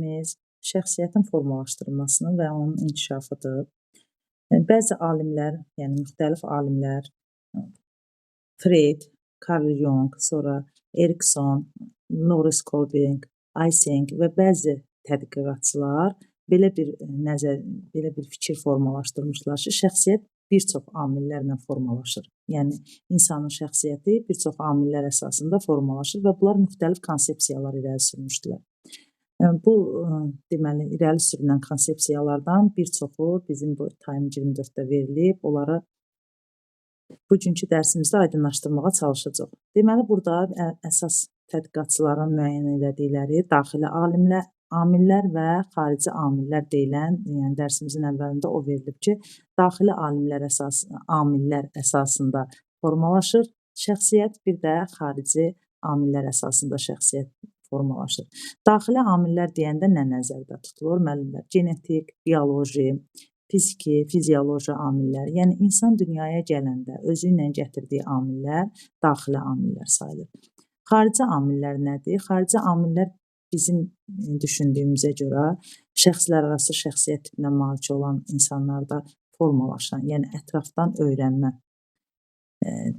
Biz şəxsiyyətin formalaşdırılmasını və onun inkişafıdır. Bəzi alimlər, yəni müxtəlif alimlər, Freud, Carl Jung, sonra Erikson, Norris Kolding, Eysenck və bəzi tədqiqatçılar belə bir fikir formalaşdırmışlar ki, şəxsiyyət bir çox amillərlə formalaşır. Yəni insanın şəxsiyyəti bir çox amillər əsasında formalaşır və bunlar müxtəlif konsepsiyalar irəli sürmüşdülər. Bu deməli irəli sürülən konsepsiyalardan bir çoxu bizim bu Time 24-də verilib. Onları bugünkü dərsimizdə aydınlaşdırmağa çalışacağıq. Deməli burada əsas tədqiqatçıların müəyyən etdikləri daxili amillər və xarici amillər deyilən, yəni dərsimizin əvvəlində o verilib ki, daxili amillər əsasında formalaşır şəxsiyyət, bir də xarici amillər əsasında şəxsiyyət formalaşır. Daxili amillər deyəndə nə nəzərdə tutulur? Müəllimlər, genetik, bioloji, fiziki, fizioloji amillər, yəni insan dünyaya gələndə özü ilə gətirdiyi amillər daxili amillər sayılır. Xarici amillər nədir? Xarici amillər bizim düşündüyümüzə görə şəxslərarası şəxsiyyət tipinə malik olan insanlarda formalaşan, yəni ətrafdan öyrənmə.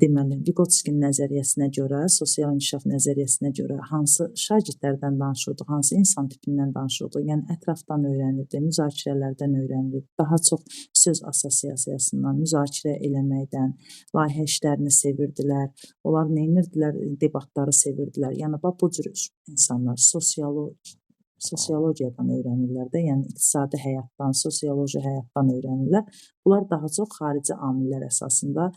Deməli, Vygotskin nəzəriyyəsinə görə, sosial inkişaf nəzəriyyəsinə görə hansı şagirdlərdən danışırdıq, hansı insan tipindən danışırdıq, yəni ətrafdan öyrənirdi, müzakirələrdən öyrənirdi, daha çox söz assosiasiyasından, müzakirə eləməkdən, layihə işlərini sevirdilər, onlar neynirdilər, debatları sevirdilər. Yəni, bu cür insanlar sosiologiyadan öyrənirlər də, yəni iqtisadi həyatdan, sosioloji həyatdan öyrənirlər. Bunlar daha çox xarici amillər əsasında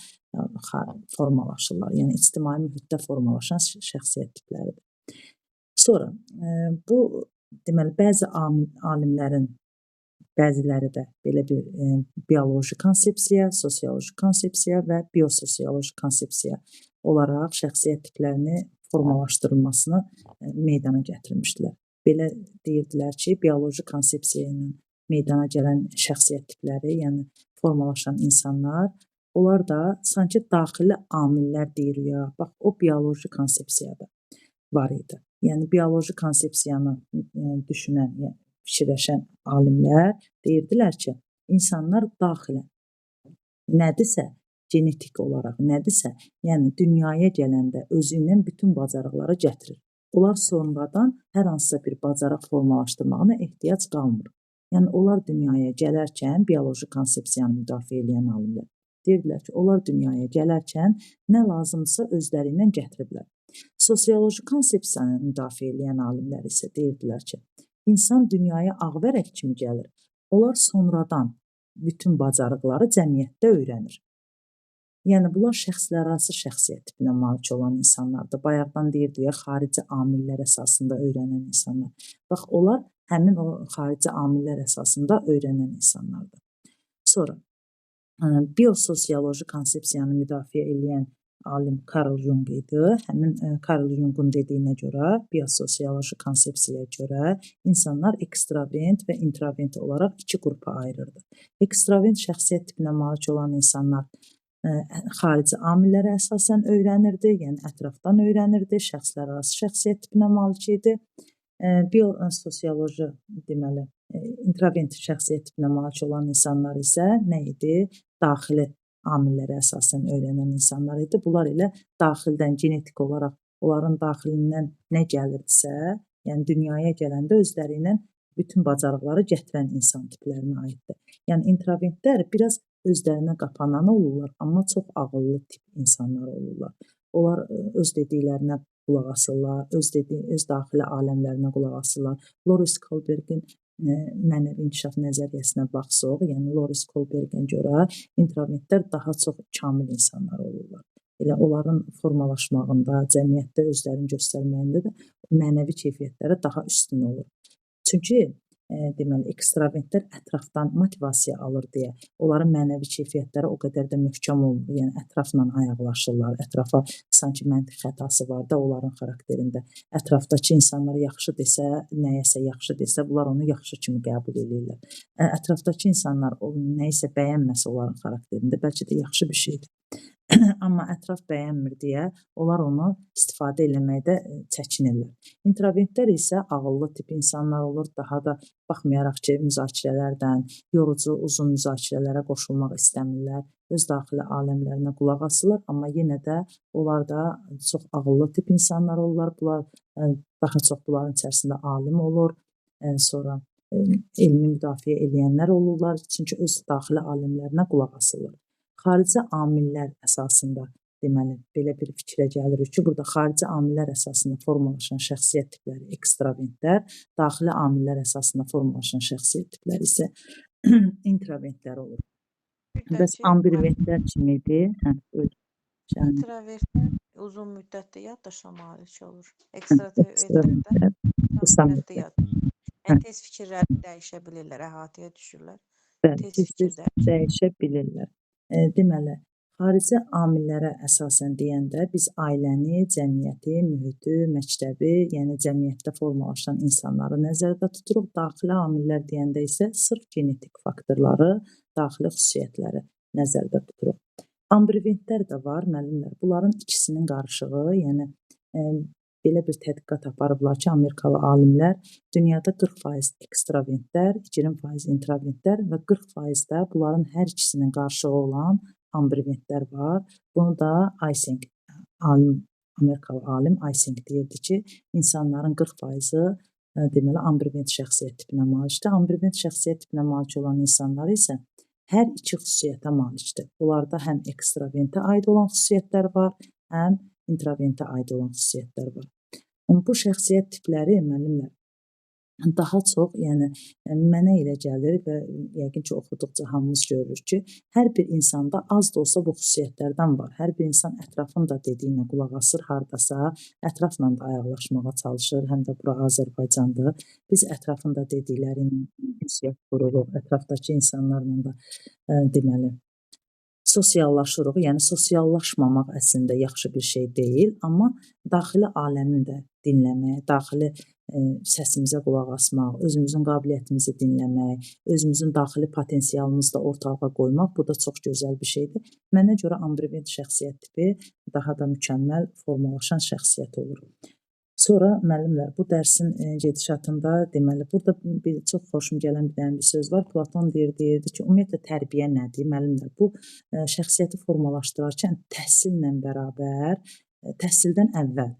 formalaşırlar, yəni ictimai mühitdə formalaşan şəxsiyyət tipləridir. Sonra, bu deməli, bəzi alimlərin bəziləri də belə bir bioloji konsepsiya, sosioloji konsepsiya və biososioloji konsepsiya olaraq şəxsiyyət tiplərini formalaşdırılmasını meydana gətirmişdilər. Belə deyirdilər ki, bioloji konsepsiya ilə meydana gələn şəxsiyyət tipləri, yəni formalaşan insanlar, onlar da sanki daxili amillər deyirik ya, bax o bioloji konsepsiyada var idi. Yəni bioloji konsepsiyanı düşünən, yəni fikirləşən alimlər deyirdilər ki, insanlar daxilən nədirsə, genetik olaraq nədirsə, yəni dünyaya gələndə özü ilə bütün bacarıqları gətirir. Onlar sonradan hər hansısa bir bacarıq formalaşdırmağına ehtiyac qalmır. Yəni onlar dünyaya gələrkən bioloji konsepsiyanı müdafiə edən alimlər deyirdilər ki, onlar dünyaya gələrkən nə lazımdırsa özləri ilə gətiriblər. Sosioloji konsepsiyanı müdafiə edən alimlər isə deyirdilər ki, insan dünyaya ağvərək kimi gəlir. Onlar sonradan bütün bacarıqları cəmiyyətdə öyrənir. Yəni, bunlar şəxslərarası şəxsiyyət tipinə malik olan insanlardır. Bayaqdan deyirdik ya, xarici amillər əsasında öyrənən insanlar. Bax, onlar həmin o xarici amillər əsasında öyrənən insanlardır. Sonra, biososioloji konsepsiyanı müdafiə edən alim Carl Jung idi. Həmin Carl Jungun dediyinə görə, biososioloji konsepsiyaya görə insanlar ekstravert və introvert olaraq iki qrupa ayırırdı. Ekstravert şəxsiyyət tipinə malik olan insanlar xarici amillərə əsasən öyrənirdi, yəni ətrafdan öyrənirdi, şəxslərarası şəxsiyyət tipinə malik idi. Biososioloji, deməli, introvert şəxsiyyət tipinə malik olan insanlar isə nə idi? Daxili amillərə əsasən öyrənən insanlar idi. Bunlar ilə daxildən, genetik olaraq onların daxilindən nə gəlirdisə, yəni dünyaya gələndə özləri ilə bütün bacarıqları gətirən insan tiplərinə aiddir. Yəni introvertlər biraz özlərinə qapanan olurlar, amma çox ağıllı tip insanlar olurlar. Onlar öz dediklərinə qulaq asırlar, öz daxili aləmlərinə qulaq asırlar. Norris Koldingin mənəvi inkişaf nəzəriyyəsinə baxsaq, yəni Norris Koldingə görə introvertlər daha çox kamil insanlar olurlar. Elə onların formalaşmağında, cəmiyyətdə özlərini göstərməyində də mənəvi keyfiyyətləri daha üstün olur. Çünki deməli, ekstravertlər ətrafdan motivasiya alır deyə, onların mənəvi keyfiyyətləri o qədər də möhkəm olmur, yəni ətrafla ayaqlaşırlar, ətrafa sanki məntiq xətası var da onların xarakterində. Ətrafdakı insanlar yaxşı desə, nəyəsə yaxşı desə, bunlar onu yaxşı kimi qəbul edirlər. Ətrafdakı insanlar nəyisə bəyənməsə onların xarakterində, bəlkə də yaxşı bir şeydir. Amma ətraf bəyənmir deyə onlar onu istifadə eləməkdə çəkinirlər. Introvertlər isə ağıllı tip insanlar olur. Daha da baxmayaraq ki, müzakirələrdən, yorucu, uzun müzakirələrə qoşulmaq istəmirlər. Öz daxili aləmlərinə qulaq asırlar, amma yenə də onlar da çox ağıllı tip insanlar olurlar. Bunlar daha çox bunların içərisində alim olur, sonra elmi müdafiə eləyənlər olurlar. Çünki öz daxili aləmlərinə qulaq asırlar. Xarici amillər əsasında deməli belə bir fikrə gəlirik ki, burada xarici amillər əsasında formalaşan şəxsiyyət tipləri ekstravertlər, daxili amillər əsasında formalaşan şəxsiyyət tipləri isə introvertlər olur. Bir də Bəs ki, ambivert kimidir? Buyur. Şahin. introvertlər uzun müddətli yaddaşa malik olur. Ekstravertlər Ekstravertlər qısa müddətli müddət. yaddaş. Hə. Tez fikirlərini dəyişə bilirlər, əhatəyə düşürlər. Bəli, Tez fikir tez-tez dəyişə bilirlər. Deməli, xarici amillərə əsasən deyəndə biz ailəni, cəmiyyəti, mühiti, məktəbi, yəni cəmiyyətdə formalaşan insanları nəzərdə tuturuq. Daxili amillər deyəndə isə sırf genetik faktorları, daxili xüsusiyyətləri nəzərdə tuturuq. Ambiventlər də var, müəllimlər. Bunların ikisinin qarışığı, yəni belə bir tədqiqat aparıblar ki, Amerikalı alimlər dünyada 40% ekstravertlər, 20% introvertlər və 40% də bunların hər ikisinin qarşılığı olan ambiventlər var. Bunu da Eysenck Amerikalı alim Eysenck deyirdi ki, insanların 40%-i deməli ambivent şəxsiyyət tipinə malikdir. Ambivent şəxsiyyət tipinə malik olan insanlar isə hər iki xüsusiyyətə malikdir. Bunlarda həm ekstravertə aid olan xüsusiyyətlər var, həm introventə aid olan xüsusiyyətlər var. Bu şəxsiyyət tipləri müəllimlər daha çox, yəni mənə elə gəlir və yəqin ki, oxuduqca hamımız görürük ki, hər bir insanda az da olsa bu xüsusiyyətlərdən var. Hər bir insan ətrafın da dediyinə qulaq asır, hardasa ətrafla da ayaqlaşmağa çalışır, həm də bura Azərbaycandır. Biz ətrafın da dediklərini ünsiyyət qururuq, ətrafdakı insanlarla da deməli sosiallaşırıq. Yəni sosiallaşmamaq əslində yaxşı bir şey deyil, amma daxili aləmi də dinləmək, daxili səsimizə qulaq asmaq, özümüzün qabiliyyətimizi dinləmək, özümüzün daxili potensialımızı da ortalığa qoymaq, bu da çox gözəl bir şeydir. Mənə görə ambivert şəxsiyyət tipi daha da mükəmməl formalaşan şəxsiyyət olur. Sonra müəllimlər, bu dərsin gedişatında deməli, burada bir çox xoşum gələn bir söz var. Platon deyirdi ki, ümumiyyətlə tərbiyə nədir? Müəllimlər, bu şəxsiyyəti formalaşdırarkən təhsillə bərabər, təhsildən əvvəl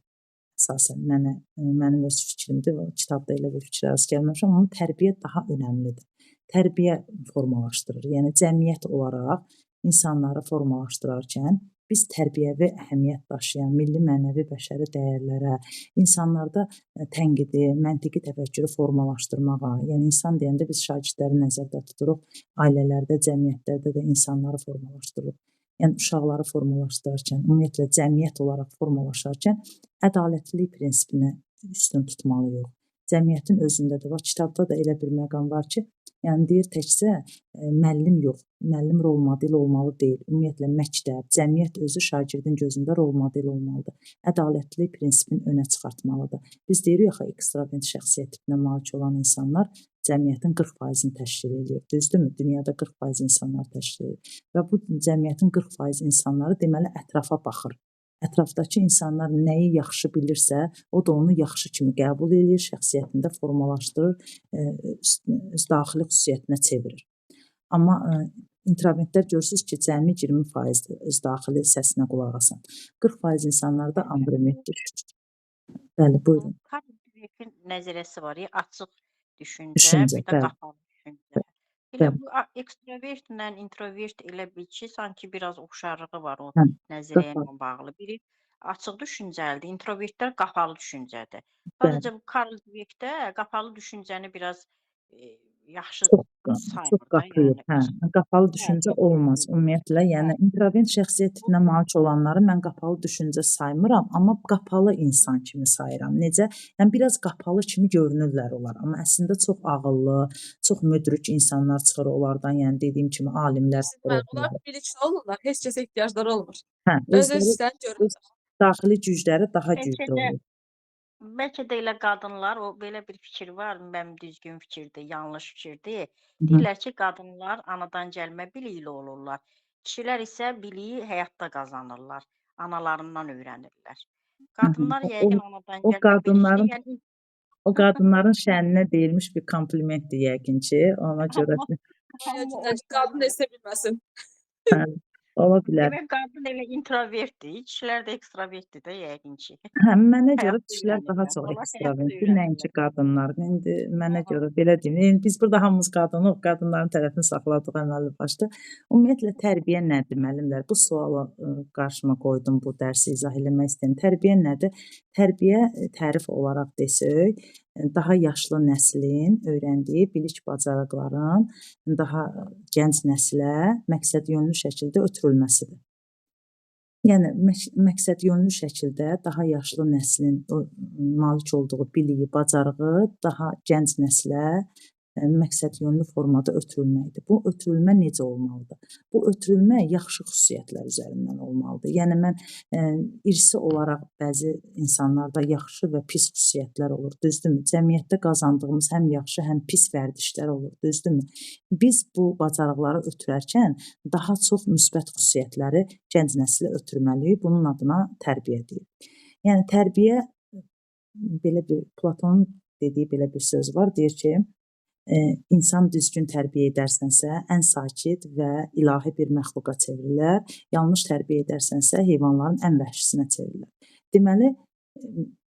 əsasən mənim öz fikrimdir, kitabda elə bir fikrə rast gəlməmişəm, amma tərbiyə daha önəmlidir. Tərbiyə formalaşdırır. Yəni cəmiyyət olaraq insanları formalaşdırarkən biz tərbiyəvi əhəmiyyət daşıyan milli, mənəvi, bəşəri dəyərlərə, insanlarda tənqidi, məntiqi təfəkkürü formalaşdırmağa, yəni insan deyəndə biz şagirdləri nəzərdə tuturuq, ailələrdə, cəmiyyətlərdə də insanları formalaşdırırıq. Yəni uşaqları formalaşdırarkən, ümumiyyətlə cəmiyyət olaraq formalaşarkən ədalətlilik prinsipini üstün tutmalıyıq. Cəmiyyətin özündə də var, kitabda da elə bir məqam var ki, yəni deyir təkcə müəllim yox, müəllim rol model olmalı deyil. Ümumiyyətlə məktəb, cəmiyyət özü şagirdin gözündə rol model olmalıdır. Ədalətlilik prinsipini önə çıxartmalıdır. Biz deyirik axı ekstravert şəxsiyyət tipinə malik olan insanlar cəmiyyətin 40%-ni təşkil edir. Düzdürmü? Dünyada 40% insanlar təşkil edir. Və bu cəmiyyətin 40% insanları deməli ətrafa baxır. Ətrafdakı insanlar nəyi yaxşı bilirsə, o da onu yaxşı kimi qəbul edir, şəxsiyyətində formalaşdırır, öz daxili xüsusiyyətinə çevirir. Amma introvertlər görürsünüz ki, cəmi 20%-dir öz daxili səsinə qulaq asan. 40% insanlar da ambivertdir. Bəli, buyurun. Karl Dweck'in nəzəriyyəsi var ya, açıq düşüncə, bir də qapalı düşüncə. Elə bu ekstravertlə introvert elə bil ki, sanki biraz oxşarlığı var o nəzəriyyə ilə bağlı. Biri açıq düşüncəlidir, introvertlər qapalı düşüncədir. Sadəcə bu Karl Dweck'də qapalı düşüncəni biraz yaxşı Çox qapıyıb, qapalı düşüncə olmaz ümumiyyətlə. Yəni introvert şəxsiyyət tipinə malik olanları mən qapalı düşüncə saymıram, amma qapalı insan kimi sayıram. Necə? Yəni biraz qapalı kimi görünürlər onlar, amma əslində çox ağıllı, çox müdrik insanlar çıxır onlardan. Yəni dediyim kimi alimlər çıxır. Onlar bilikli olurlar, heç kəsə ehtiyacları olmur. Öz daxili gücləri daha güclü olur. Bəlkə də elə qadınlar, o belə bir fikir var, mənim düzgün fikirdir, yanlış fikirdir. Deyirlər ki, qadınlar anadan gəlmə bilikli olurlar. Kişilər isə biliyi həyatda qazanırlar, analarından öyrənirlər. Hı hı. Qadınlar O yəqin anadan o gəlmə bir şey, qadınların yəni o qadınların şəninə deyilmiş bir komplimentdir yəqin ki, ona görə amma amma o Həqiqətən qadın da isə bilməsin. hə, ola bilər. demək qadın elə introvertdir, kişilər də ekstravertdir də yəqin ki. Hə, mənə görə Həyatda kişilər daha öyrənirlər. çox Onlar həyatda ekstravertdir, nəinki öyrənirlər. qadınlar. İndi mənə Aha. görə belə deyim. Yəni, biz burada hamımız qadınıq, qadınların tərəfini saxladıq əməlli başlı. Ümumiyyətlə tərbiyə nədir müəllimlər? Bu sualı qarşıma qoydum bu dərsi izah eləmək istəyirəm. Tərbiyə nədir? Tərbiyə tərif olaraq desək, daha yaşlı nəslin öyrəndiyi bilik bacarıqların daha gənc nəslə məqsədyönlü şəkildə ötürülməsidir. Yəni məqsədyönlü şəkildə daha yaşlı nəslin o malik olduğu biliyi, bacarığı daha gənc nəslə məqsədyönlü formada ötürülməkdir. Bu ötürülmə necə olmalıdır? Bu ötürülmə yaxşı xüsusiyyətlər üzərindən olmalıdır. Yəni mən irsi olaraq bəzi insanlarda yaxşı və pis xüsusiyyətlər olur, düzdürmü? Cəmiyyətdə qazandığımız həm yaxşı, həm pis vərdişlər olur, düzdürmü? Biz bu bacarıqları ötürərkən daha çox müsbət xüsusiyyətləri gənc nəslə ötürməliyik. Bunun adına tərbiyə deyirik. Yəni tərbiyə belə bir Platonun dediyi belə bir söz var, deyir ki, insan düzgün tərbiyə edərsənsə, ən sakit və ilahi bir məxluqa çevrilər. Yanlış tərbiyə edərsənsə, heyvanların ən vəhşisinə çevrilər. Deməli,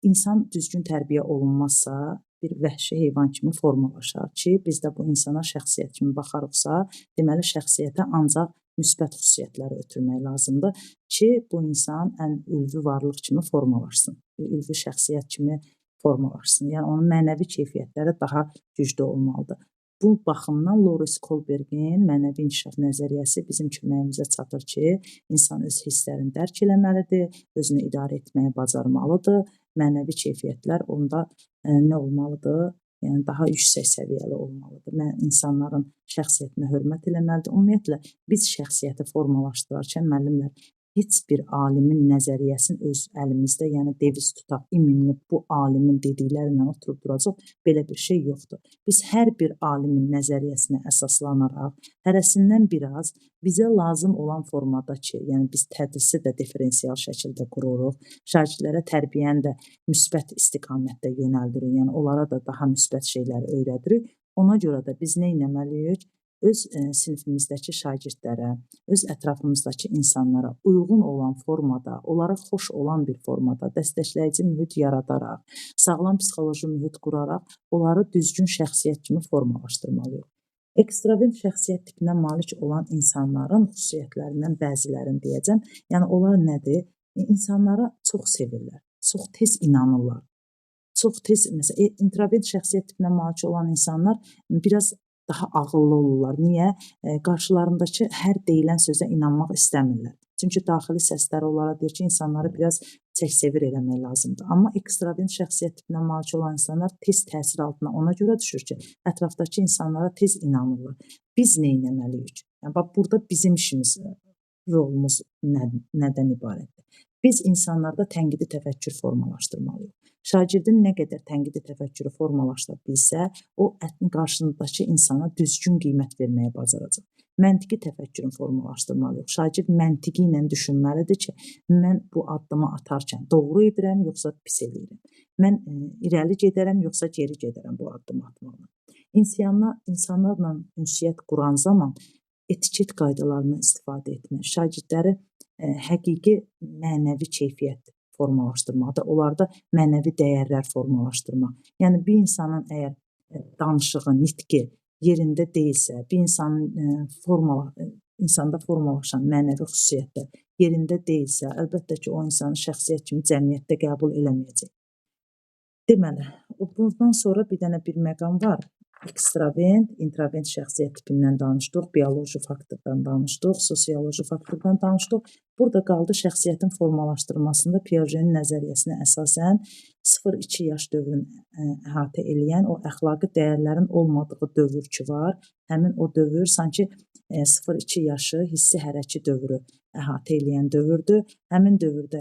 insan düzgün tərbiyə olunmazsa, bir vəhşi heyvan kimi formalaşar ki, biz də bu insana şəxsiyyət kimi baxarıqsa, deməli şəxsiyyətə ancaq müsbət xüsusiyyətləri ötürmək lazımdır ki, bu insan ən ülvi varlıq kimi formalaşsın, ülvi şəxsiyyət kimi formalaşsın. Yəni onun mənəvi keyfiyyətləri daha güclü olmalıdır. Bu baxımdan Loris Kohlbergin mənəvi inkişaf nəzəriyyəsi bizim köməyimizə çatır ki, insan öz hisslərini dərk eləməlidir, özünü idarə etməyi bacarmalıdır. Mənəvi keyfiyyətlər onda nə olmalıdır? Yəni daha yüksək səviyyəli olmalıdır. İnsanların şəxsiyyətinə hörmət eləməlidir. Ümumiyyətlə biz şəxsiyyəti formalaşdırarkən müəllimlər heç bir alimin nəzəriyyəsini öz əlimizdə, yəni deviz tutaq, iminli bu alimin dediklərindən oturub duracaq, belə bir şey yoxdur. Biz hər bir alimin nəzəriyyəsinə əsaslanaraq, hərəsindən biraz bizə lazım olan formada ki, yəni biz tədrisi də diferensial şəkildə qururuq, şagirdlərə tərbiyəni də müsbət istiqamətdə yönəldirik, yəni onlara da daha müsbət şeyləri öyrədirik. Ona görə də biz nə etməliyik? Öz sinifimizdəki şagirdlərə, öz ətrafımızdakı insanlara uyğun olan formada, onlara xoş olan bir formada, dəstəkləyici mühit yaradaraq, sağlam psixoloji mühit quraraq, onları düzgün şəxsiyyət kimi formalaşdırmalıyıq. Ekstravert şəxsiyyət tipinə malik olan insanların xüsusiyyətlərindən bəzilərini deyəcəm. Yəni onlar nədir? İnsanlara çox sevirlər, çox tez inanırlar. Çox tez, məsələn, introvert şəxsiyyət tipinə malik olan insanlar biraz daha ağıllı olurlar. Niyə? Qarşılarındakı hər deyilən sözə inanmaq istəmirlər. Çünki daxili səsləri onlara deyir ki, insanları biraz çək-sevir eləmək lazımdır. Amma ekstravert şəxsiyyət tipinə malik olan insanlar tez təsir altına ona görə düşür ki, ətrafdakı insanlara tez inanırlar. Biz nə etməliyik? Yəni, bax, burada bizim işimiz, rolumuz nədən ibarətdir? Biz insanlarda tənqidi təfəkkür formalaşdırmalıyıq. Şagirdin nə qədər tənqidi təfəkkürü formalaşdıra bilsə, o qarşısındakı insana düzgün qiymət verməyə bacaracaq. Məntiqi təfəkkürün formalaşdırmalıyıq. Şagird məntiqi ilə düşünməlidir ki, mən bu addımı atarkən doğru edirəm, yoxsa pis edirəm. Mən irəli gedərəm, yoxsa geri gedərəm bu addımı atmaqla. İnsanlarla ünsiyyət quran zaman etiket qaydalarından istifadə etmək, şagirdləri həqiqi mənəvi keyfiyyət formalaşdırmaqda, onlarda mənəvi dəyərlər formalaşdırmaq. Yəni bir insanın əgər danışığı, nitqi yerində deyilsə, bir insanda formalaşan mənəvi xüsusiyyətlər yerində deyilsə, əlbəttə ki, o insanı şəxsiyyət kimi cəmiyyətdə qəbul eləməyəcək. Deməli, bundan sonra bir dənə bir məqam var. Ekstravert, introvert şəxsiyyət tipindən danışdıq, bioloji faktordan danışdıq, sosioloji faktordan danışdıq. Burada qaldı şəxsiyyətin formalaşdırılmasında Piaget'in nəzəriyyəsinə əsasən 0-2 yaş dövrünü əhatə eləyən o əxlaqi dəyərlərin olmadığı dövr ki var, həmin o dövr sanki 0-2 yaşı hissi hərəki dövrü əhatə eləyən dövrdür. Həmin dövrdə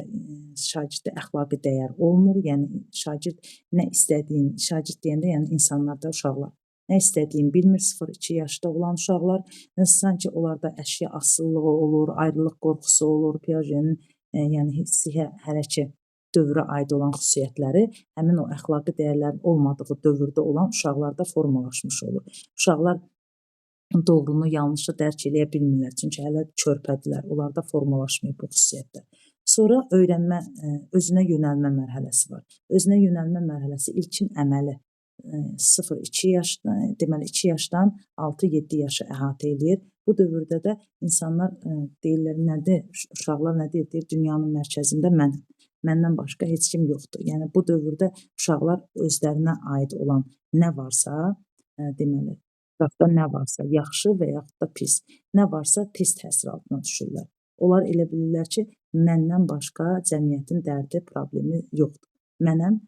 şagirdə əxlaqi dəyər olmur, yəni şagird nə istədiyin, şagird deyəndə yəni insanlarda uşaqlar nə istədiyini bilmir, 0-2 yaşda olan uşaqlar, sanki onlarda əşya asılılığı olur, ayrılıq qorxusu olur, Piaget'in yəni hissi hələ ki dövrə aid olan xüsusiyyətləri həmin o əxlaqi dəyərlərin olmadığı dövrdə olan uşaqlarda formalaşmış olur. Uşaqlar doğrunu, yanlışı dərk eləyə bilmirlər, çünki hələ körpədirlər, onlarda formalaşmayıb bu xüsusiyyətlər. Sonra öyrənmə, özünə yönəlmə mərhələsi var. Özünə yönəlmə mərhələsi ilkin əməli 0-2 yaşdan, deməli 2 yaşdan 6-7 yaşa əhatə eləyir. Bu dövrdə də insanlar deyirlər, nədir? Uşaqlar nə deyir? Deyir, dünyanın mərkəzində mənəm. Məndən başqa heç kim yoxdur. Yəni bu dövrdə uşaqlar özlərinə aid olan nə varsa, deməli, ətrafda nə varsa, yaxşı və yaxud da pis, nə varsa tez təsir altına düşürlər. Onlar elə bilirlər ki, məndən başqa cəmiyyətin dərdi, problemi yoxdur. Mənəm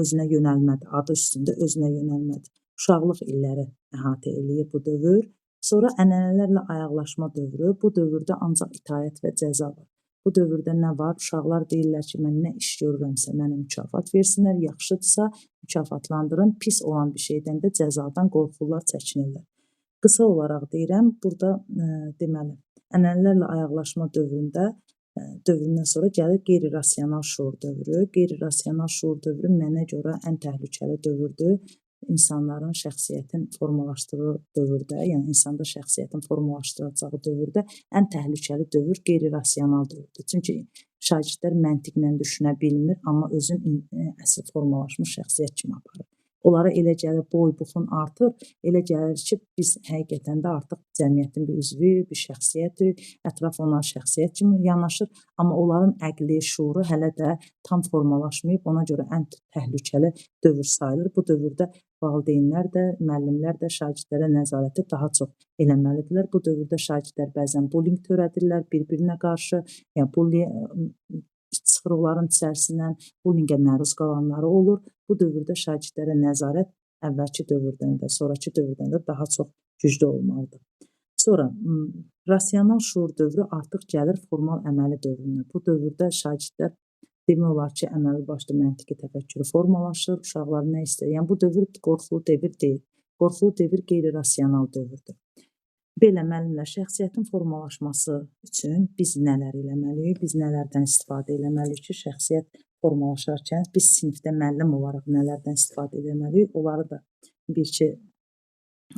özünə yönəlmədir, adı üstündə özünə yönəlmədir. Uşaqlıq illəri əhatə eləyir bu dövr. Sonra ənənələrlə ayaqlaşma dövrü, bu dövrdə ancaq itaət və cəza var. Bu dövrdə nə var? Uşaqlar deyirlər ki, mən nə iş görürəmsə mənə mükafat versinlər, yaxşıdırsa mükafatlandırın, pis olan bir şeydən də cəzadan qorxurlar, çəkinirlər. Qısa olaraq deyirəm, burada deməli, ənənələrlə ayaqlaşma dövründən sonra gəlir qeyri-rasional şuur dövrü. Qeyri-rasional şuur dövrü mənə görə ən təhlükəli dövrdür. İnsanların şəxsiyyətin formalaşdığı dövrdə, yəni insanda şəxsiyyətin formalaşdıracağı dövrdə ən təhlükəli dövr qeyri-rasional dövrdür. Çünki şagirdlər məntiqlə düşünə bilmir, amma özün əsl formalaşmış şəxsiyyət kimi aparır. Onlara elə gəlir, boy-buxun artır, elə gəlir ki, biz həqiqətən də artıq cəmiyyətin bir üzvüyük, bir şəxsiyyətik, ətraf ona şəxsiyyət kimi yanaşır, amma onların əqli, şuuru hələ də tam formalaşmayıb, ona görə ən təhlükəli dövr sayılır. Bu dövrdə valideynlər də, müəllimlər də şagirdlərə nəzarəti daha çox eləməlidirlər. Bu dövrdə şagirdlər bəzən bullying törədirlər bir-birinə qarşı, yəni çıxır onların içərisindən, bullyingə məruz qalanları olur. Bu dövrdə şagirdlərə nəzarət əvvəlki dövrdən də, sonraki dövrdən də daha çox güclü olmalıdır. Sonra rasional şuur dövrü artıq gəlir formal əməli dövrünə. Bu dövrdə şagirdlər demək olar ki, əməli başlı məntiqi təfəkkürü formalaşır, uşaqlar nə istəyir? Yəni bu dövr qorxulu devir deyil. Qorxulu devir qeyri-rasional dövrdür. Belə müəllimlər, şəxsiyyətin formalaşması üçün biz nələr eləməliyik, biz nələrdən istifadə eləməliyik ki, şəxsiyyət formalaşarkən biz sinifdə müəllim olaraq nələrdən istifadə eləməliyik, onları da bir-iki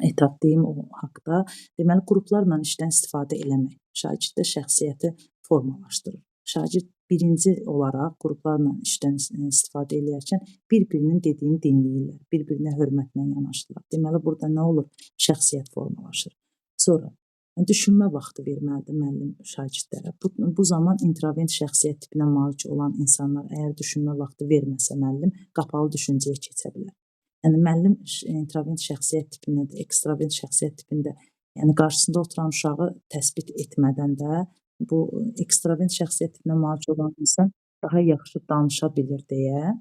etap deyim o haqda. Deməli, qruplarla işdən istifadə eləmək şagirddə şəxsiyyəti formalaşdırır. Şagird birinci olaraq qruplarla işdən istifadə eləyərkən bir-birinin dediyini dinləyirlər, bir-birinə hörmətlə yanaşırlar. Deməli, burada nə olur? Şəxsiyyət formalaşır. Sonra düşünmə vaxtı verməlidir müəllim şagirdlərə. Bu zaman introvert şəxsiyyət tipinə malik olan insanlar əgər düşünmə vaxtı verməsə müəllim, qapalı düşüncəyə keçə bilər. Yəni müəllim introvert şəxsiyyət tipindədir, ekstrovert şəxsiyyət tipində, yəni qarşısında oturan uşağı təsbit etmədən də bu ekstrovert şəxsiyyət tipinə malik olan insan daha yaxşı danışa bilir deyə,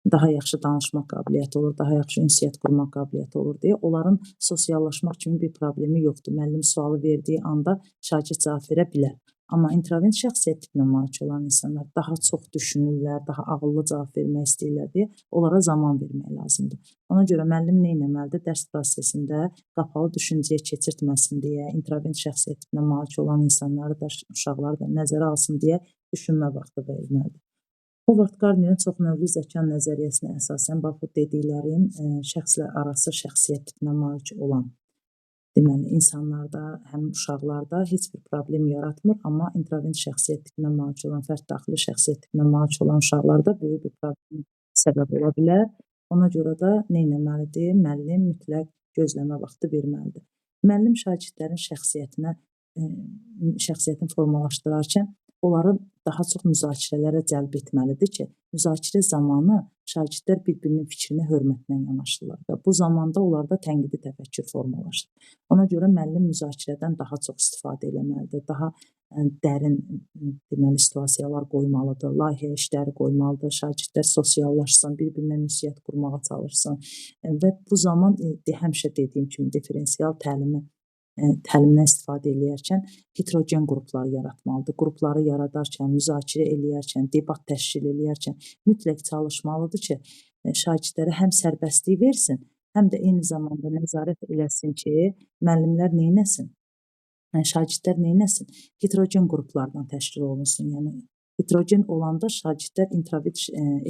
daha yaxşı danışmaq qabiliyyəti olur, daha yaxşı ünsiyyət qurmaq qabiliyyəti olur deyə onların sosiallaşmaq kimi bir problemi yoxdur. Müəllim sualı verdiyi anda şagird cavab verə bilər. Amma introvert şəxsiyyət tipinə malik olan insanlar daha çox düşünürlər, daha ağıllı cavab vermək istəyirlər deyə onlara zaman vermək lazımdır. Ona görə müəllim nə etməlidir? Dərs prosesində qapalı düşüncəyə keçirtməsin deyə, introvert şəxsiyyət tipinə malik olan insanları da, uşaqları da nəzərə alsın deyə düşünmə vaxtı verilməlidir. Howard Gardnerin çoxnövlü zəka nəzəriyyəsinə əsasən bax bu dediklərim şəxslər arası şəxsiyyət tipinə malik olan deməli insanlarda, həm uşaqlarda heç bir problem yaratmır, amma introvert şəxsiyyət tipinə malik olan, fərd daxili şəxsiyyət tipinə malik olan uşaqlarda böyük bir problem səbəb ola bilər. Ona görə də nə etməlidir? Müəllim mütləq gözləmə vaxtı verməlidir. Müəllim şagirdlərin şəxsiyyətini formalaşdırarkən onları daha çox müzakirələrə cəlb etməlidir ki, müzakirə zamanı şagirdlər bir-birinin fikrinə hörmətlə yanaşırlar və bu zamanda onlarda tənqidi təfəkkür formalaşır. Ona görə müəllim müzakirədən daha çox istifadə etməlidir, daha dərin deməli situasiyalar qoymalıdır, layihə işləri qoymalıdır, şagirdlər sosiallaşsın, bir-birinə ünsiyyət qurmağa çalışsın və bu zaman həmişə dediyim kimi diferensial təlimdən istifadə eləyərkən heterogen qruplar yaratmalıdır. Qrupları yaradarkən, müzakirə eləyərkən, debat təşkil eləyərkən mütləq çalışmalıdır ki, şagirdlərə həm sərbəstlik versin, həm də eyni zamanda nəzarət eləsin ki, müəllimlər neynəsin? Şagirdlər neynəsin? Heterogen qruplardan təşkil olunsun. Yəni heterogen olanda şagirdlər introvert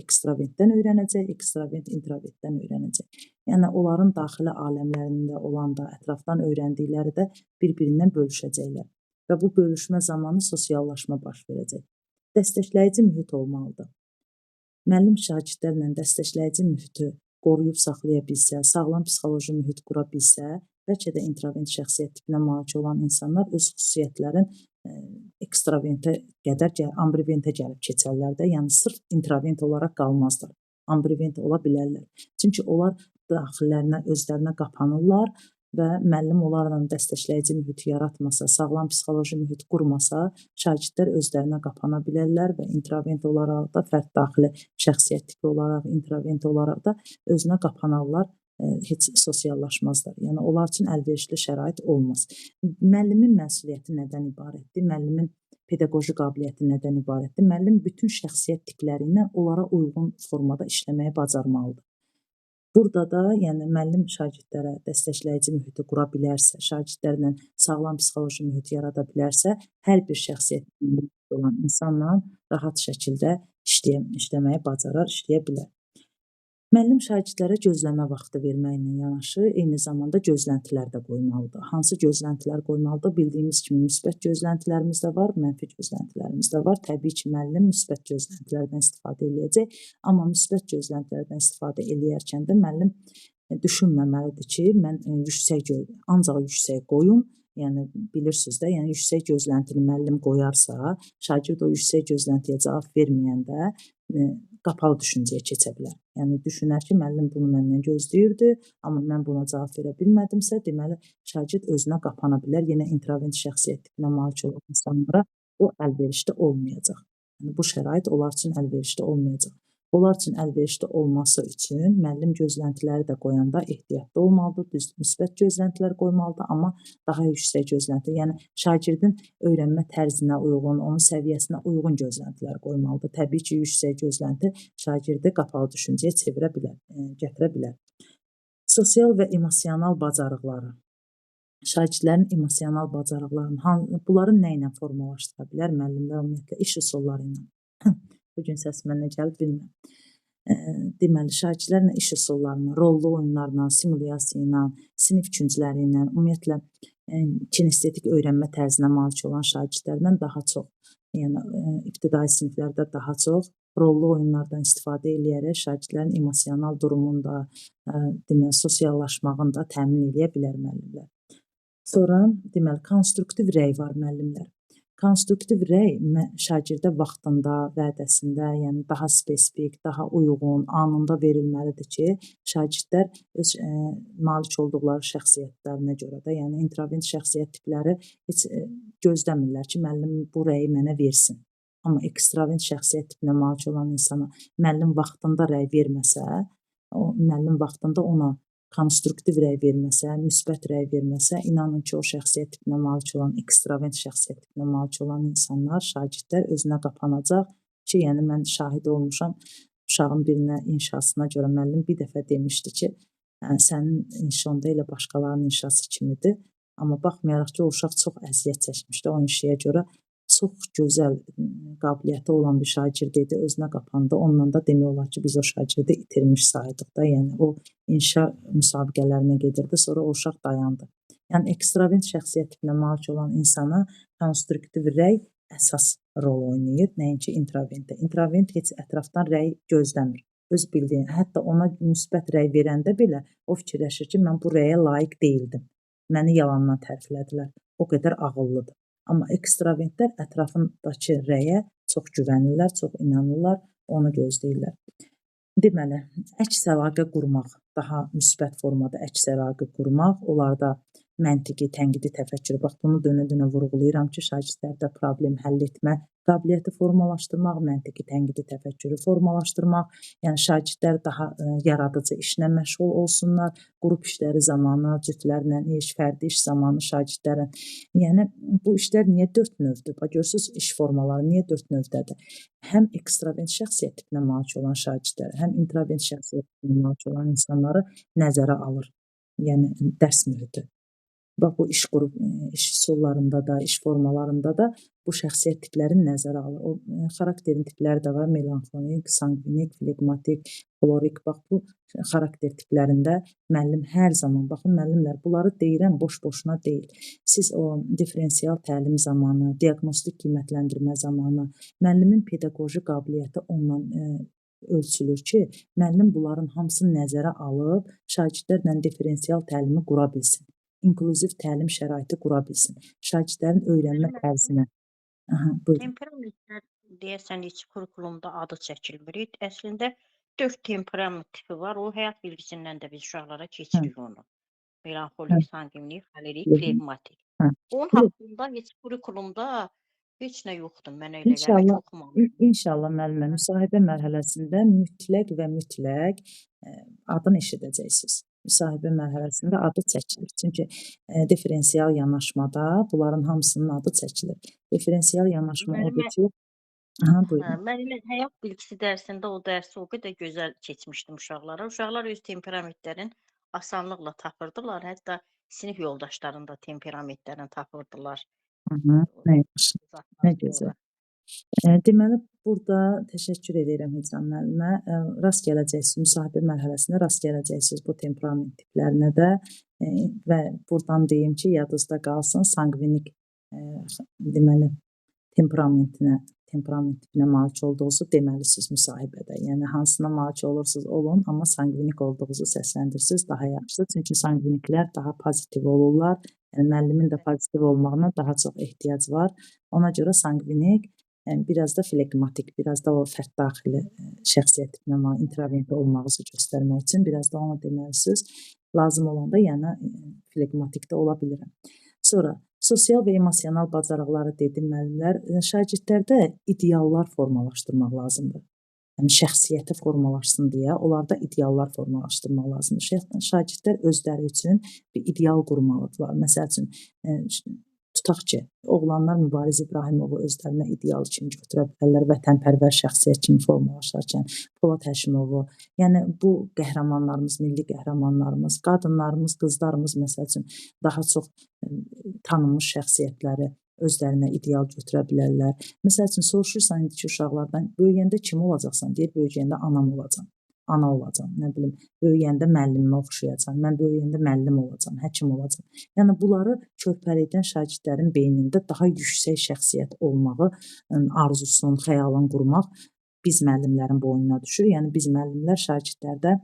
ekstravertdən öyrənəcək, ekstravert introvertdən öyrənəcək. Yəni onların daxili aləmlərində olanda ətrafdan öyrəndikləri də bir-birindən bölüşəcəklər və bu bölüşmə zamanı sosiallaşma baş verəcək. Dəstəkləyici mühit olmalıdır. Müəllim şagirdlərlə dəstəkləyici mühiti qoruyub saxlaya bilsə, sağlam psixoloji mühit qura bilsə, bəlkə də introvert şəxsiyyət tipinə malik olan insanlar öz xüsusiyyətlərin ekstraventə qədər ambivalentə gəlib keçərlər də, yəni sırf introvert olaraq qalmazlar. Ambivalent ola bilərlər. Çünki onlar daxillərinə, özlərinə qapanırlar və müəllim onlarla dəstəkləyici mühit yaratmasa, sağlam psixoloji mühit qurmasa, şagirdlər özlərinə qapana bilərlər və introvert olaraq da, fərd daxili şəxsiyyət tipi olaraq, introvert olaraq da özünə qapanarlar, heç sosiallaşmazlar. Yəni onlar üçün əlverişli şərait olmaz. Müəllimin məsuliyyəti nədən ibarətdir? Müəllimin pedaqoji qabiliyyəti nədən ibarətdir? Müəllim bütün şəxsiyyət tipləri ilə onlara uyğun formada işləməyi bacarmalıdır. Burada da, yəni müəllim şagirdlərə dəstəkləyici mühiti qura bilərsə, şagirdlərlə sağlam psixoloji mühit yarada bilərsə, hər bir şəxsiyyət olan insanla rahat şəkildə işləməyi bacarar, işləyə bilər. Müəllim şagirdlərə gözləmə vaxtı verməklə yanaşı, eyni zamanda gözləntilər də qoymalıdır. Hansı gözləntilər qoymalıdır? Bildiyimiz kimi müsbət gözləntilərimiz də var, mənfi gözləntilərimiz də var. Təbii ki, müəllim müsbət gözləntilərdən istifadə edəcək, amma müsbət gözləntilərdən istifadə edərkən də müəllim düşünməməlidir ki, mən ancaq yüksək qoyum. Yəni bilirsiniz də, yəni yüksək gözləntili müəllim qoyarsa, şagird o yüksək gözləntiyə cavab verməyəndə qapalı düşüncəyə keçə bilər. Yəni düşünər ki, müəllim bunu məndən gözləyirdi, amma mən buna cavab verə bilmədimsə, deməli şagird özünə qapana bilər. Yenə introvert şəxsiyyət tipinə malik olan insanlara o əlverişli olmayacaq. Yəni bu şərait onlar üçün əlverişli olmayacaq. Onlar üçün əlverişli olması üçün müəllim gözləntiləri də qoyanda ehtiyatlı olmalıdır, düz müsbət gözləntilər qoymalıdır, amma daha yüksək gözlənti, yəni şagirdin öyrənmə tərzinə uyğun, onun səviyyəsinə uyğun gözləntilər qoymalıdır. Təbii ki, yüksək gözlənti şagirdi qapalı düşüncəyə çevirə bilər, gətirə bilər. Sosial və emosional bacarıqları. Şagirdlərin emosional bacarıqlarını, bunları nə ilə formalaşdıra bilər? Müəllimlər ümumiyyətlə iş üsulları ilə. Bugün səs mənə gəlib bilmirəm. Deməli, şagirdlərlə iş üsullarına, rollu oyunlarla, simulyasiya ilə, sinif küncləri ilə, ümumiyyətlə kinestetik öyrənmə tərzinə malik olan şagirdlərdən daha çox, yəni ibtidai siniflərdə daha çox rollu oyunlardan istifadə edərək şagirdlərin emosional durumunda, deməli, sosiallaşmağını da təmin edə bilər müəllimlər. Sonra, deməli, konstruktiv rəy var müəllimlər. Konstruktiv rəy şagirdə vaxtında, vədəsində, yəni daha spesifik, daha uyğun, anında verilməlidir ki, şagirdlər öz malik olduqları şəxsiyyətlərinə görə də, yəni introvert şəxsiyyət tipləri heç gözləmirlər ki, müəllim bu rəyi mənə versin. Amma ekstravert şəxsiyyət tipinə malik olan insana müəllim vaxtında rəy verməsə, müəllim vaxtında ona konstruktiv rəy verməsə, müsbət rəy verməsə, inanın ki, o şəxsiyyət tipinə malik olan, ekstravert şəxsiyyət tipinə malik olan insanlar, şagirdlər özünə qapanacaq ki, yəni mən şahid olmuşam, uşağın birinə inşasına görə müəllim bir dəfə demişdi ki, sənin inşonda elə başqalarının inşası kimidir, amma baxmayaraq ki, o uşaq çox əziyyət çəkmişdi o inşaya görə, çox gözəl qabiliyyəti olan bir şagird idi, özünə qapandı. Ondan da demək olar ki, biz o şagirdi itirmiş sayıdıq da. Yəni o inşa müsabiqələrinə gedirdi, sonra o uşaq dayandı. Yəni ekstravert şəxsiyyət tipinə malik olan insana konstruktiv rəy əsas rol oynayır, nəinki introvert. Introvert heç ətrafdan rəy gözləmir. Öz bildiyin, hətta ona müsbət rəy verəndə belə o fikirləşir ki, mən bu rəyə layiq deyildim. Məni yalandan təriflədilər. O qədər ağıllıdır. Amma ekstravertlər ətrafındakı rəyə çox güvənirlər, çox inanırlar, onu gözləyirlər. Deməli, əks əlaqə qurmaq, daha müsbət formada əks əlaqə qurmaq, onlarda məntiqi, tənqidi təfəkkür, bax bunu dönə-dönə vurğulayıram ki, şagirdlərdə problem həll etmə qabiliyyəti formalaşdırmaq, məntiqi tənqidi təfəkkürü formalaşdırmaq, yəni şagirdlər daha yaradıcı işlə məşğul olsunlar, qrup işləri zamanı, cütlərlə iş, fərdi iş zamanı şagirdlərin. Yəni bu işlər niyə 4 növdür? Bax görürsüz iş formaları niyə 4 növdədir? Həm ekstravert şəxsiyyət tipinə malik olan şagirdlər, həm introvert şəxsiyyət tipinə malik olan insanları nəzərə alır. Yəni dərs mühiti. Bax bu iş üsullarında da, iş formalarında da bu şəxsiyyət tiplərini nəzərə alır. O xarakterin tipləri də var: melanxolik, sanqvinik, flegmatik, xorik. Bax bu xarakter tiplərində müəllim hər zaman, baxın müəllimlər, bunları deyirəm boş-boşuna deyil. Siz o differensial təlim zamanı, diaqnostik qiymətləndirmə zamanı müəllimin pedaqoji qabiliyyəti ondan ölçülür ki, müəllim bunların hamısını nəzərə alıb şagirdlərlə differensial təlimi qura bilsin. İnklüziv təlim şəraiti qura bilsin. Şagirdlərin öyrənmə tərzinə. Buyurun. Temperamentlər deyəsən heç kurikulumda adı çəkilmir. Əslində 4 temperament tipi var. O həyat bilgisindən də biz uşaqlara keçirik onu. Melanxolik, sanqvinik, xolerik, flegmatik. Onun haqqında heç kurikulumda heç nə yoxdur. Mənə elə gəlir ki, oxumamışam. İnşallah müəllimə müsahibə mərhələsində mütləq və mütləq adını eşidəcəksiniz. Müsahibə mərhələsində adı çəkilir. Çünki differensial yanaşmada bunların hamısının adı çəkilir. Differensial yanaşma odur ki, buyurun. Mən elə həyat bilgisi dərsində o dərsi o qədər gözəl keçmişdim uşaqlara. Uşaqlar öz temperamentlərini asanlıqla tapırdılar. Hətta sinif yoldaşlarını da temperamentlərini tapırdılar. Nə yaxşı, nə gözəl. Deməli, burada təşəkkür edirəm Hicran müəllimə. Rast gələcəksiniz, müsahibə mərhələsində rast gələcəksiniz bu temperament tiplərinə də və buradan deyim ki, yadınızda qalsın, sanqvinik deməli, temperament tipinə malik olduğunuzu deməlisiniz müsahibədə. Yəni, hansına malik olursunuz olun, amma sanqvinik olduğunuzu səsləndirsiniz daha yaxşıdır. Çünki sanqviniklər daha pozitiv olurlar. Yəni, müəllimin də pozitiv olmağına daha çox ehtiyac var. Ona görə sanqvinik, biraz da flegmatik, biraz da o fərd daxili şəxsiyyət tipinə malik, introvert olmağınızı göstərmək üçün biraz da onu deməlisiniz. Lazım olanda, yəni flegmatikdə ola bilirəm. Sonra, sosial və emosional bacarıqları dedim müəllimlər, şagirdlərdə ideallar formalaşdırmaq lazımdır. Yəni, şəxsiyyəti formalaşsın deyə, onlarda ideallar formalaşdırmaq lazımdır. Şagirdlər özləri üçün bir ideal qurmalıdırlar. Məsəl üçün, tutaq ki, oğlanlar Mübariz İbrahimovu özlərinə ideal kimi götürə bilərlər, vətənpərvər şəxsiyyət kimi formalaşarkən, Polad Həşimovu, yəni bu qəhrəmanlarımız, milli qəhrəmanlarımız, qadınlarımız, qızlarımız məsəl üçün daha çox tanınmış şəxsiyyətləri özlərinə ideal götürə bilərlər. Məsəl üçün, soruşursan indiki uşaqlardan, böyüyəndə kim olacaqsan? Deyir, böyüyəndə anam olacam, ana olacam, nə bilim, böyüyəndə müəllimimə oxşayacam, mən böyüyəndə müəllim olacam, həkim olacam. Yəni, bunları körpəlikdən şagirdlərin beynində daha yüksək şəxsiyyət olmağı arzusunu, xəyalını qurmaq biz müəllimlərin boynuna düşür. Yəni, biz müəllimlər şagirdlərdə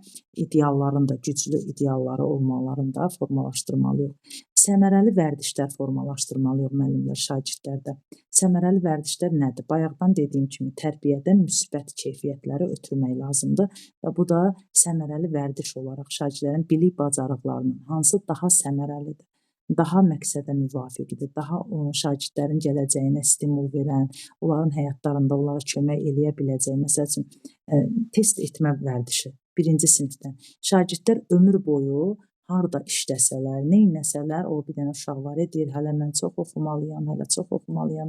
idealların da, güclü idealları olmalarını da formalaşdırmalıyıq. Səmərəli vərdişlər formalaşdırmalıyıq müəllimlər şagirdlərdə. Səmərəli vərdişlər nədir? Bayaqdan dediyim kimi tərbiyədə müsbət keyfiyyətləri ötürmək lazımdır və bu da səmərəli vərdiş olaraq şagirdlərin bilik bacarıqlarının hansı daha səmərəlidir, daha məqsədə müvafiqdir, daha şagirdlərin gələcəyinə stimul verən, onların həyatlarında onlara kömək eləyə biləcək, məsəl üçün, test etmə vərdişi 1-ci sinifdən. Şagirdlər ömür boyu harda işləsələr, neynəsələr, o bir dənə uşaq var, deyir, hələ mən çox oxumalıyam,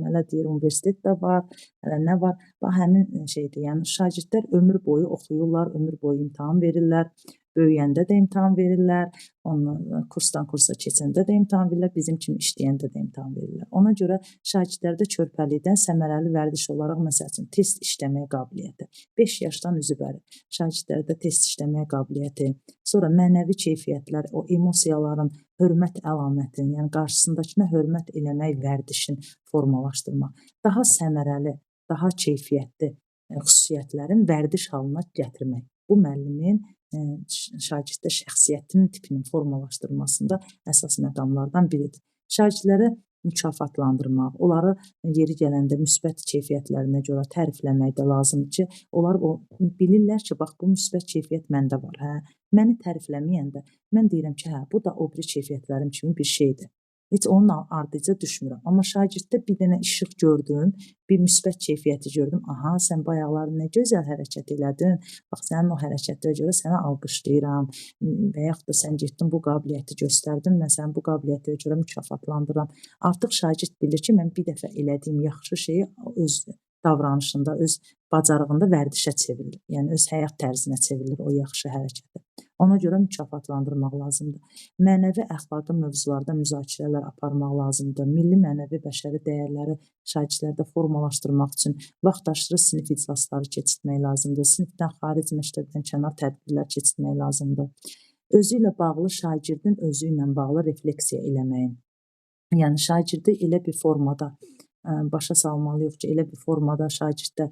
hələ deyir, universitet də var, hələ nə var, bax, həmin şeydir, yəni şagirdlər ömür boyu oxuyurlar, ömür boyu imtahan verirlər, böyüyəndə də imtahan verirlər, kursdan kursa keçəndə də imtahan verirlər, bizim kimi işləyəndə də imtahan verirlər. Ona görə şagirdlərdə körpəlikdən səmərəli vərdiş olaraq, məsəl üçün, test işləmək qabiliyyəti, 5 yaşdan üzübəri şagirdlərdə test işləmək qabiliyyəti, sonra mənəvi keyfiyyətlər, o emosiyaların hörmət əlamətini, yəni qarşısındakına hörmət eləmək vərdişini formalaşdırmaq, daha səmərəli, daha keyfiyyətli xüsusiyyətlərin vərdiş halına gətirmək. Bu müəllimin şagirddə şəxsiyyətinin tipinin formalaşdırmasında əsas məqamlardan biridir. Şagirdləri mükafatlandırmaq, onları yeri gələndə müsbət keyfiyyətlərinə görə tərifləmək də lazımdır ki, onlar bilirlər ki, bax, bu müsbət keyfiyyət məndə var, hə? Məni tərifləməyəndə mən deyirəm ki, hə, bu da o biri keyfiyyətlərim kimi bir şeydir. Heç onun ardıca düşmürəm. Amma şagirddə bir dənə işıq gördüm, bir müsbət keyfiyyəti gördüm. Aha, sən bayaqlar nə gözəl hərəkət elədin. Bax, sənin o hərəkətlərə görə sənə alqışlayıram. Və yaxud da sən getdin bu qabiliyyəti göstərdin, mən səni bu qabiliyyətə görə mükafatlandırıram. Artıq şagird bilir ki, mən bir dəfə elədiyim yaxşı şeyi öz davranışında, öz bacarığında vərdişə çevrilir. Yəni öz həyat tərzinə çevrilir o yaxşı hərəkəti. Ona görə mükafatlandırmaq lazımdır. Mənəvi əxlaqi mövzularda müzakirələr aparmaq lazımdır. Milli mənəvi bəşəri dəyərləri şagirdlərdə formalaşdırmaq üçün vaxtaşırı sinif iclasları keçirtmək lazımdır. Sinifdən xaric, məktəbdən kənar tədbirlər keçirtmək lazımdır. Özü ilə bağlı şagirdin özü ilə bağlı refleksiya eləməyin. Yəni şagirdi elə bir formada başa salmalıyıq ki, elə bir formada şagirddə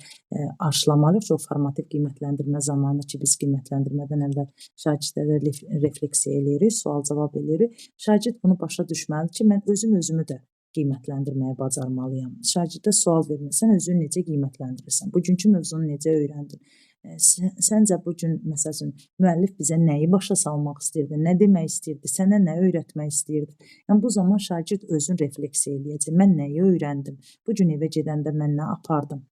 aşılamalıyıq ki, o formativ qiymətləndirmə zamanı ki, biz qiymətləndirmədən əvvəl şagirdlərə refleksiya eləyirik, sual-cavab eləyirik. Şagird bunu başa düşməlidir ki, mən özümü də qiymətləndirməyə bacarmalıyam. Şagirdə sual vermirsən, özünü necə qiymətləndirirsən? Bugünkü mövzunu necə öyrəndin? Səncə bugün, məsəl üçün, müəllif bizə nəyi başa salmaq istəyirdi, nə demək istəyirdi, sənə nə öyrətmək istəyirdi? Yəni, bu zaman şagird özün refleksiya eləyəcək. Mən nəyi öyrəndim? Bugün evə gedəndə mən nə apardım?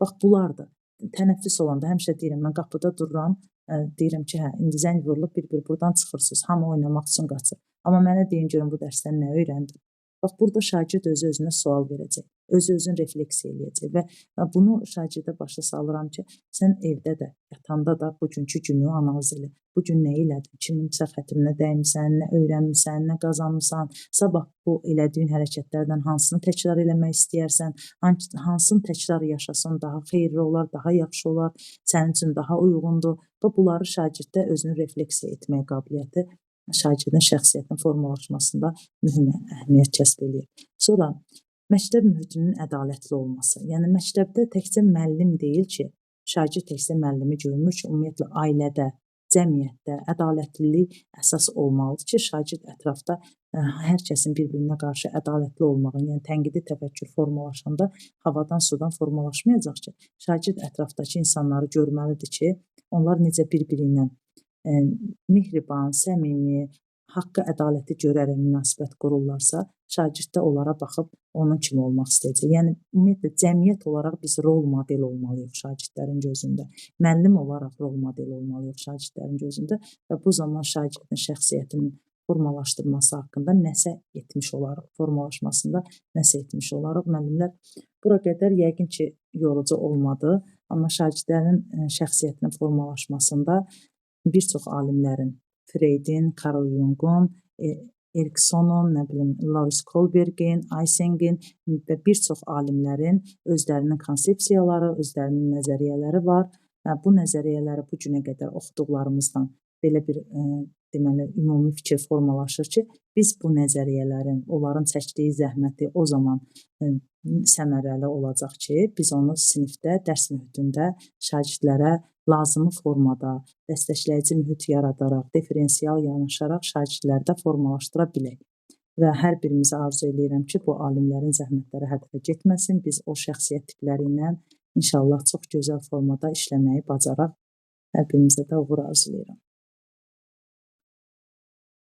Bax, bunlardır. Tənəffüs olanda həmişə deyirəm, mən qapıda dururam, deyirəm ki, hə, indi zəng vurulub, bir buradan çıxırsınız, hamı oynamaq üçün qaçır. Amma mənə deyin görüm, bu dərsdən nə öyrəndim? Bax, burada şagird özü-özünə sual verəcək, özü-özün refleksiya eləyəcək və bunu şagirdə başa salıram ki, sən evdə də, yatanda da bugünkü günü analiz elə. Bugün nə elədin, kiminsə xətrinə dəymisən, nə öyrənmisən, nə qazanmısan, sabah bu elədiyin hərəkətlərdən hansını təkrar eləmək istəyərsən, hansını təkrar yaşasan daha xeyirli olar, daha yaxşı olar, sənin üçün daha uyğundur və bunları şagirddə özünü refleksiya etmək qabiliyyəti şagirdin şəxsiyyətinin formalaşmasında mühüm əhəmiyyət kəsb edir. Sonra, məktəb mühitinin ədalətli olması. Yəni, məktəbdə təkcə müəllim deyil ki, şagird təkcə müəllimi görmür ki, ümumiyyətlə ailədə, cəmiyyətdə ədalətlilik əsas olmalıdır ki, şagird ətrafda hər kəsin bir-birinə qarşı ədalətli olmağın, yəni tənqidi təfəkkür formalaşanda havadan sudan formalaşmayacaq ki, şagird ətrafdakı insanları görməlidir ki, onlar necə bir-biri ilə mehriban, səmimi, haqqı, ədaləti görərək münasibət qururlarsa, şagird də onlara baxıb onun kimi olmaq istəyəcək. Yəni, ümumiyyətlə, cəmiyyət olaraq biz rol model olmalıyıq şagirdlərin gözündə. Müəllim olaraq rol model olmalıyıq şagirdlərin gözündə və bu zaman şagirdin şəxsiyyətinin formalaşdırması haqqında nəsə etmiş olarıq, formalaşmasında nəsə etmiş olarıq. Müəllimlər bura qədər yəqin ki, yorucu olmadı, amma şagirdlərin şəxsiyyətinin formalaşmasında bir çox alimlərin, Freydin, Carl Jung'un, Eriksonun, Lawrence Kohlberg'in, Eyseng'in və bir çox alimlərin özlərinin konsepsiyaları, özlərinin nəzəriyyələri var. Bu nəzəriyyələri bu günə qədər oxuduqlarımızdan belə bir deməli, ümumi fikir formalaşır ki, biz bu nəzəriyyələrin, onların çəkdiyi zəhməti o zaman səmərəli olacaq ki, biz onu sinifdə, dərs mühitində şagirdlərə lazımi formada, dəstəkləyici mühit yaradaraq, diferensial yanaşaraq şagirdlərdə formalaşdıra bilək. Və hər birimizə arzu edirəm ki, bu alimlərin zəhmətləri hədəfə getməsin, biz o şəxsiyyət tipləri ilə inşallah çox gözəl formada işləməyi bacaraq. Hər birimizə də uğur arzulayıram.